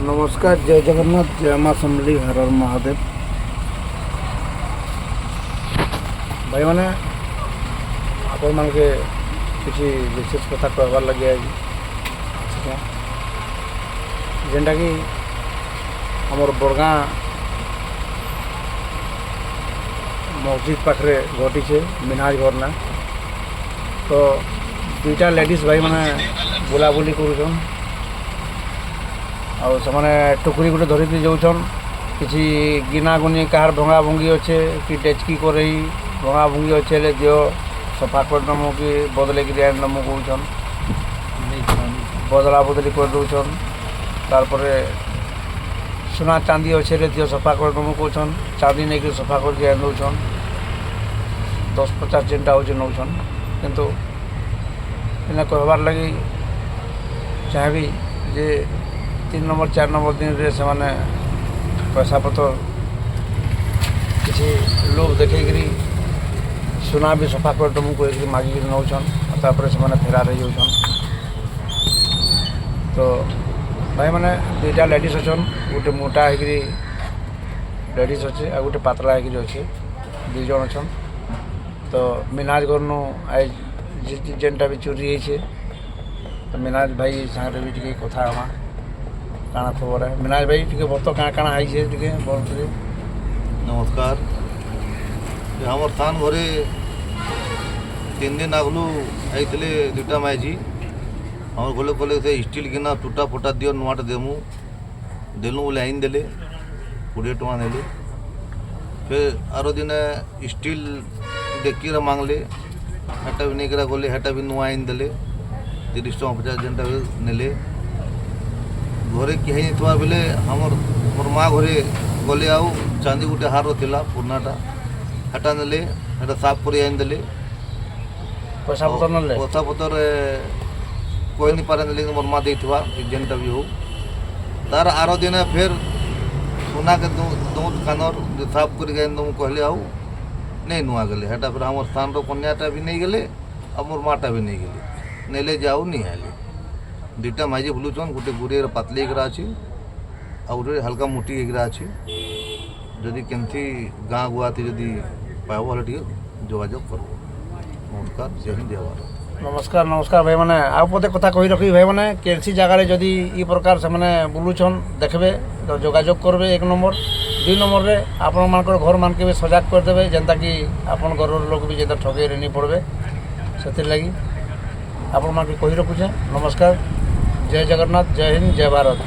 नमस्कार, जय जगन्नाथ, जय माँ समली, हर हर महादेव। भाई मैंने आपण मान के किसी विशेष कथा कहबार लगे आज जेनटा कि हमर बड़गाँ मस्जिद पाखे घटी है मिनाज घर ना। तो दुईटा लेडीज भाई मैंने बुलाबुली करुन आउ से टुकरी गोटे धरिकी जाऊन किसी गिना गुनी कहार भंगा भंगी अच्छे कि डेचकी करई भंगा भंगी अच्छे दियो सफा कर नमु कि बदले कि नमु कौन बदला बदली कर दौन। तार सुना चांदी अच्छे दियो सफा कर नमु कौन चांदी नहीं कि सफा कर दिया दौन 10-50 जेनटा हो नौन। किंतु इन्हें कहबार लगी चाहबी जे 3 नंबर 4 नंबर दिन रे से माने पैसा पतर किसी लोग देखिकी सुना भी सफा कर तुमको कह मागिक नौन तापर से फेरार हो जाऊन। तो भाई मैंने दुईटा लेडीज अच्छन गोटे मोटा होकरी लेडीज अच्छे आ गोटे पातला होकरी अच्छे 2 जन अच्छन। तो मिनाज घर नु आज जेनटा भी चोरी है तो मिनाज भाई सागर भी टे कथा हमा काना खबर है। मिनाज भाई टे बत काଣା काଣା है टे बोलते। नमस्कार। हमर थान घरे 3 दिन आगलू आईते 2टा माइजी हमर गले कले से स्टील गिना टूटा फुटा दियो नुआटा देमु देलु बोले आइन देले 20 टका नेले। फिर आरो दिन स्टील डेकी मांगले हेटा भी नहीं करा गले हेटा भी नुआ आइन देले 30 टका 50 जेनटा नेले। घरे कहीं थोड़ा बेले मोर माँ घरे गले आउ चांदी गोटे हार थिला पुरनाटा हेटा नेले हेटा साफ कर आइन देले। पैसा पतर कोई नहीं पारे नेले मोर माँ देथवा जेनटा भी हो। तार आरो दिन फिर सोना के दूध कानर साफ कर कहले आउ नहीं नुआ गले हेटा फिर हमर स्थान रो कन्याटा भी नहीं गले और मोर माटा भी नहीं गले नेले जाऊ नहीं आले। 2टा माइजी बुलुचन गोटे गुरे पातली एकरा अच्छी आ गोटे हल्का मोटी एकरा अच्छी जदि केमती गाँ गुआती जदि पाइब हेल्ले टे जोगाजोग कर। नमस्कार, जय हिंद, जय भारत। नमस्कार नमस्कार भाई मैंने आउ पते कथा कही रखी भाई मैंने कैसी जगार जदि ई प्रकार से मैंने बुलुचन देखबे तो जोगाजोग करबे। 1 नंबर 2 नंबर रे आपण मानकर घर मान के भी सजाग कर देबे जेंता कि आपण घर लोग भी जेंता ठगे रे नहीं पड़बे से लगी आपण मान के कही रखुचे। नमस्कार, जय जगन्नाथ, जय हिंद, जय भारत।